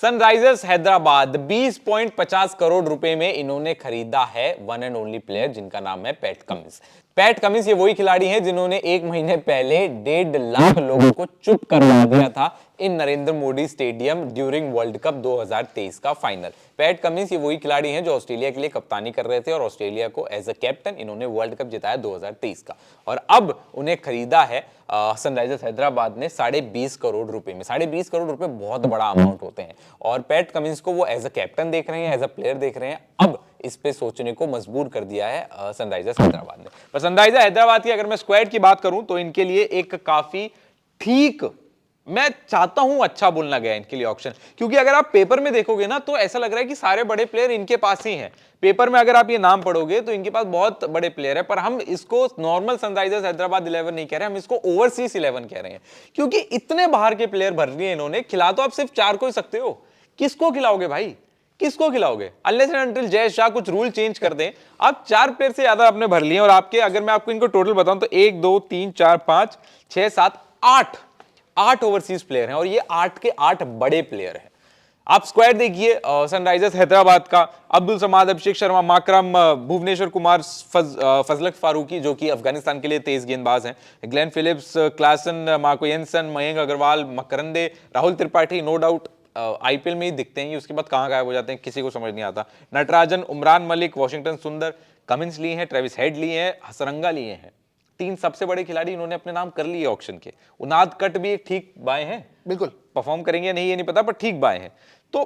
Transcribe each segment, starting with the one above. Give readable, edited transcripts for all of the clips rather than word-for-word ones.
Sunrisers Hyderabad 20.50 crore रुपए में इन्होंने खरीदा है वन एंड ओनली प्लेयर जिनका नाम है पैट कमिंस। पैट कमिंस ये वही खिलाड़ी हैं जिन्होंने एक महीने पहले 1.5 लाख लोगों को चुप करवा दिया था in Narendra Modi stadium during world cup 2023 का फाइनल। पैट कमिंस ये वही खिलाड़ी हैं जो ऑस्ट्रेलिया के लिए कप्तानी कर रहे थे और ऑस्ट्रेलिया को एज अ कैप्टन इन्होंने वर्ल्ड कप जिताया 2023 का, और अब उन्हें खरीदा है सनराइजर्स हैदराबाद ने 20.5 करोड़ रुपए में। 20.5 करोड़ रुपए बहुत बड़ा अमाउंट होते हैं और पैट कमिंस को वो एज अ कैप्टन देख रहे हैं, एज अ प्लेयर देख रहे हैं। अब इस पे सोचने को मजबूर कर दिया है सनराइजर्स हैदराबाद ने। पर सनराइजर्स हैदराबाद की अगर मैं स्क्वाड की बात करूं तो इनके लिए एक काफी ठीक, मैं चाहता हूं अच्छा बोलना गया इनके लिए ऑप्शन, क्योंकि अगर आप पेपर में देखोगे ना तो ऐसा लग रहा है कि सारे बड़े प्लेयर इनके पास ही हैं। पेपर में अगर आप ये नाम पढ़ोगे तो इनके पास बहुत बड़े प्लेयर है, पर हम इसको नॉर्मल सनराइजर्स हैदराबाद 11 नहीं कह रहे, हम इसको ओवरसीज 11 कह रहे हैं, क्योंकि इतने बाहर के प्लेयर भर लिए इन्होंने। खिला तो आप सिर्फ 4 को ही सकते हो, किसको खिलाओगे भाई, किसको खिलाओगे? Unless and until Jay Shah कुछ रूल चेंज कर दें। आप 4 प्लेयर से ज्यादा आपने भर लिए और आपके, अगर मैं आपको इनको टोटल बताऊं तो 1 2 3 4 5 6 7 8 ओवरसीज प्लेयर हैं और ये 8 के 8 बड़े प्लेयर हैं। आप स्क्वाड देखिए सनराइजर्स हैदराबाद का, अब्दुल समाद, अभिषेक शर्मा, माकरम, भुवनेश्वर कुमार, फजलक फारूकी जो कि अफगानिस्तान के लिए तेज गेंदबाज हैं, Glenn Phillips, Klaasen, Marco Jansen, Mayank Agarwal, Markande, Rahul Tripathi no doubt IPL में ही दिखते हैं, उसके बाद कहां गायब हो जाते हैं किसी को समझ नहीं आता। नटराजन, उमरान मलिक, वॉशिंगटन सुंदर, कमिंस लिए हैं, ट्रेविस हेड लिए हैं, हसरंगा लिए हैं। 3 सबसे बड़े खिलाड़ी इन्होंने अपने नाम कर लिए ऑक्शन के। उनाद कट भी ठीक बाएं हैं, बिल्कुल परफॉर्म करेंगे नहीं ये नहीं पता, पर ठीक बाएं हैं। तो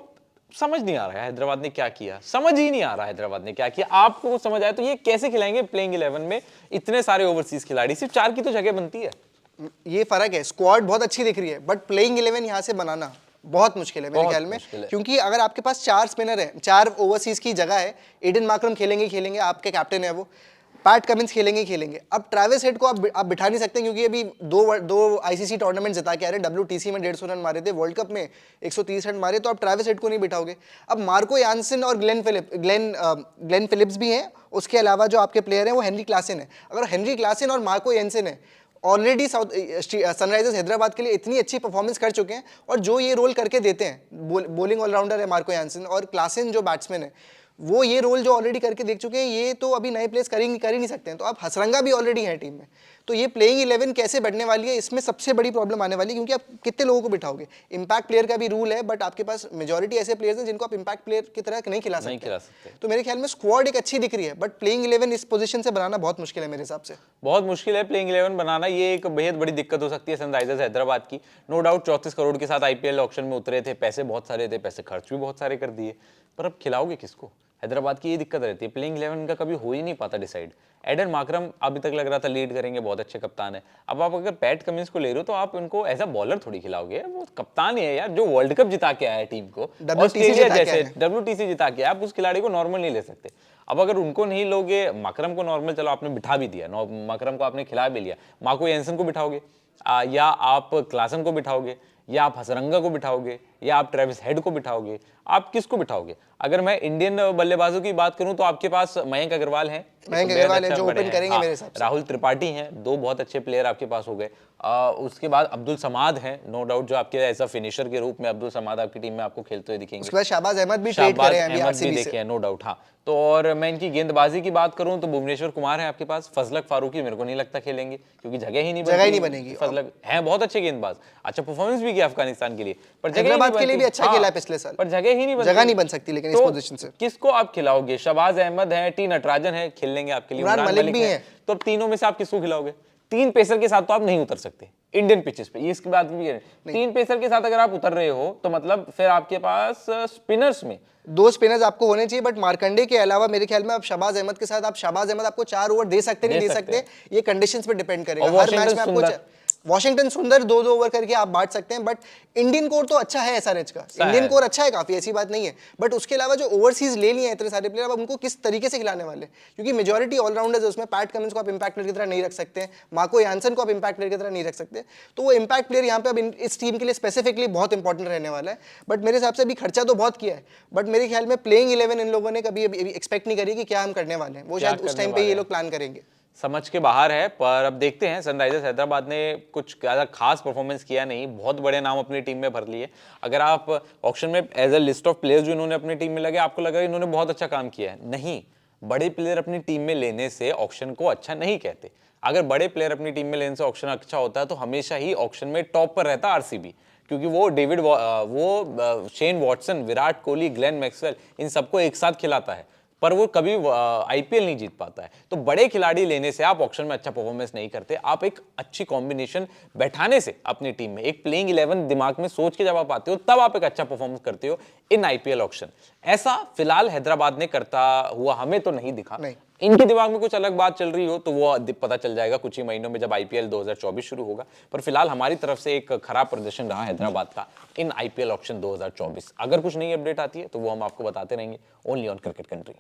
समझ नहीं आ रहा है हैदराबाद ने क्या किया, समझ ही नहीं आ रहा हैदराबाद ने क्या किया। आपको समझ आए तो ये कैसे खिलाएंगे प्लेइंग 11 में इतने सारे ओवरसीज खिलाड़ी? सिर्फ 4 की तो जगह बनती है। ये फर्क है, स्क्वाड बहुत अच्छी दिख रही है बट प्लेइंग 11 यहाँ से बनाना बहुत मुश्किल है मेरे ख्याल में, क्योंकि अगर आपके पास 4 स्पिनर है, 4 ओवरसीज की जगह है, एडन मार्करम खेलेंगे, आपके कैप्टन है वो, पैट कमिंस खेलेंगे। अब ट्रेविस हेड को आप बिठा नहीं सकते क्योंकि अभी दो आईसीसी टूर्नामेंट जिता के आ रहे, डब्ल्यूटीसी में 150 रन मारे थे, वर्ल्ड कप में 130 रन मारे, तो आप ट्रेविस हेड को नहीं बिठाओगे। अब मार्को यानसन और ग्लेन फिलिप्स भी हैं, उसके अलावा जो आपके प्लेयर हैं वो हेनरी क्लासन है। अगर हेनरी क्लासन और मार्को यानसन है ऑलरेडी सनराइजर्स हैदराबाद के लिए इतनी अच्छी परफॉर्मेंस कर चुके हैं और जो ये रोल करके देते हैं, बॉलिंग ऑलराउंडर है मार्को यानसन और क्लासन जो बैट्समैन है वो ये रोल जो ऑलरेडी करके देख चुके हैं, ये तो अभी नए प्लेयर्स कर ही नहीं सकते हैं। तो आप हसरंगा भी ऑलरेडी है टीम में, तो ये प्लेइंग 11 कैसे बढ़ने वाली है, इसमें सबसे बड़ी प्रॉब्लम आने वाली है, क्योंकि आप कितने लोगों को बिठाओगे। इंपैक्ट प्लेयर का भी रूल है बट आपके पास मेजॉरिटी ऐसे प्लेयर्स हैं जिनको आप इंपैक्ट प्लेयर की तरह नहीं खिला सकते। तो मेरे ख्याल में स्क्वाड एक अच्छी दिख रही है बट प्लेइंग 11 इस पोजीशन से बनाना बहुत मुश्किल है मेरे हिसाब से। बहुत मुश्किल है प्लेइंग 11 बनाना, ये एक बेहद बड़ी दिक्कत हो सकती है सनराइजर्स हैदराबाद की। नो डाउट 34 करोड़ के साथ आईपीएल ऑक्शन में उतरे थे, पैसे बहुत सारे थे, पैसे खर्च भी बहुत सारे कर दिए, पर अब खिलाओगे किसको? हैदराबाद की ये दिक्कत रहती है, प्लेइंग 11 का कभी हो ही नहीं पाता डिसाइड। एडन मार्करम अभी तक लग रहा था लीड करेंगे, बहुत अच्छे कप्तान है। अब आप अगर पैट कमिंस को ले रहे हो तो आप उनको एज अ बॉलर थोड़ी खिलाओगे, वो कप्तान ही है यार जो वर्ल्ड कप जिता के आया है टीम को, ऑस्ट्रेलिया जैसे डब्ल्यूटीसी जिता के, आप उस खिलाड़ी को नॉर्मल नहीं ले सकते। अब अगर उनको नहीं लोगे, माकरम को नॉर्मल चलो आपने बिठा भी दिया, माकरम को आपने खिला भी लिया, मार्को यानसन को बिठाओगे या आप क्लासन को बिठाओगे या आप हसरंगा को बिठाओगे या आप ट्रेविस हेड को बिठाओगे, आप किसको बिठाओगे? अगर मैं इंडियन बल्लेबाजों की बात करूं तो आपके पास मयंक अग्रवाल हैं, जो ओपन करेंगे मेरे हिसाब से, राहुल त्रिपाठी हैं, 2 बहुत अच्छे प्लेयर आपके पास हो गए। उसके बाद अब्दुल समाद हैं नो डाउट जो आपके ऐसा फिनिशर के रूप में अब्दुल समाद आपकी टीम में आपको खेलते हुए दिखेंगे। उसके बाद शाहबाज अहमद भी ट्रेड करे हैं, अहमद भी देखे हैं नो डाउट। हाँ, तो और मैं इनकी गेंदबाजी की बात करूं तो भुवनेश्वर कुमार है आपके पास, फजलक फारूकी मेरे को नहीं लगता खेलेंगे क्योंकि जगह ही नहीं बनेगी। फजलक हैं बहुत अच्छे गेंदबाज, अच्छा परफॉर्मेंस भी किया अफगानिस्तान के लिए, पर हैदराबाद के लिए भी अच्छा खेला पिछले साल, पर जगह ही नहीं बन सकती। लेकिन इस पोजीशन से किसको आप खिलाओगे? शाहबाज अहमद है, टी नटराजन है, खेल लेंगे आपके लिए, उमरान मलिक भी है, तो तीनों में से आप किसको खिलाओगे? 3 पेसर के साथ तो आप नहीं उतर सकते इंडियन पिचेस पे, ये इसकी बात भी है। 3 पेसर के साथ अगर आप उतर रहे हो तो मतलब फिर आपके पास स्पिनर्स में 2 स्पिनर्स आपको होने चाहिए, बट मार्कंडे के अलावा मेरे ख्याल में आप शाहबाज अहमद के साथ, आप शाहबाज अहमद आपको 4 ओवर दे सकते नहीं दे सकते, ये कंडीशंस पे डिपेंड करेगा। हर मैच में आपको वॉशिंगटन सुंदर 2-2 ओवर करके आप बांट सकते हैं, बट इंडियन कोर तो अच्छा है एसआरएच का, इंडियन कोर अच्छा है काफी, ऐसी बात नहीं है, बट उसके अलावा जो ओवरसीज ले लिए हैं इतने सारे प्लेयर, अब उनको किस तरीके से खिलाने वाले, क्योंकि मेजॉरिटी ऑलराउंडर्स है उसमें। पैट कमिंस को आप इंपैक्ट प्लेयर की तरह नहीं रख सकते, मार्को यानसन को आप इंपैक्ट प्लेयर की तरह नहीं रख सकते, तो वो इंपैक्ट प्लेयर यहाँ पे अब इस टीम के लिए स्पेसिफिकली बहुत इंपॉर्टेंट रहने वाला है। बट मेरे हिसाब से अभी खर्चा तो बहुत किया है, बट मेरे ख्याल में प्लेइंग 11 इन लोगों ने कभी एक्सपेक्ट नहीं करी कि क्या हम करने वाले हैं, वो शायद उस टाइम पे ये लोग प्लान करेंगे। समझ के बाहर है, पर अब देखते हैं। सनराइजर्स हैदराबाद ने कुछ ज़्यादा खास परफॉर्मेंस किया नहीं, बहुत बड़े नाम अपनी टीम में भर लिए। अगर आप ऑक्शन में as a list of players जो इन्होंने अपनी टीम में लगे, आपको लगा इन्होंने बहुत अच्छा काम किया है, नहीं। बड़े प्लेयर अपनी टीम में लेने से ऑक्शन को अच्छा नहीं कहते। अगर बड़े प्लेयर अपनी टीम में लेने से ऑक्शन अच्छा होता है तो हमेशा ही ऑक्शन में टॉप पर रहता आरसीबी, क्योंकि वो Shane Watson, Virat Kohli, Glenn Maxwell, इन सबको एक साथ खिलाता है, पर वो कभी आईपीएल नहीं जीत पाता है। तो बड़े खिलाड़ी लेने से आप ऑक्शन में अच्छा परफॉर्मेंस नहीं करते। आप एक अच्छी कॉम्बिनेशन बैठाने से अपनी टीम में एक प्लेइंग 11 दिमाग में सोच के जब आप आते हो, तब आप एक अच्छा परफॉर्मेंस करते हो इन आईपीएल ऑक्शन। ऐसा फिलहाल हैदराबाद ने करता हुआ हमें तो नहीं दिखा। नहीं। इनके दिमाग में कुछ अलग बात चल रही हो तो वो पता चल जाएगा कुछ ही महीनों में जब आईपीएल 2024 शुरू होगा। पर फिलहाल हमारी तरफ से एक खराब प्रदर्शन रहा हैदराबाद का इन आईपीएल ऑक्शन 2024। अगर कुछ नई अपडेट आती है तो वो हम आपको बताते रहेंगे, ओनली ऑन क्रिकेट कंट्री।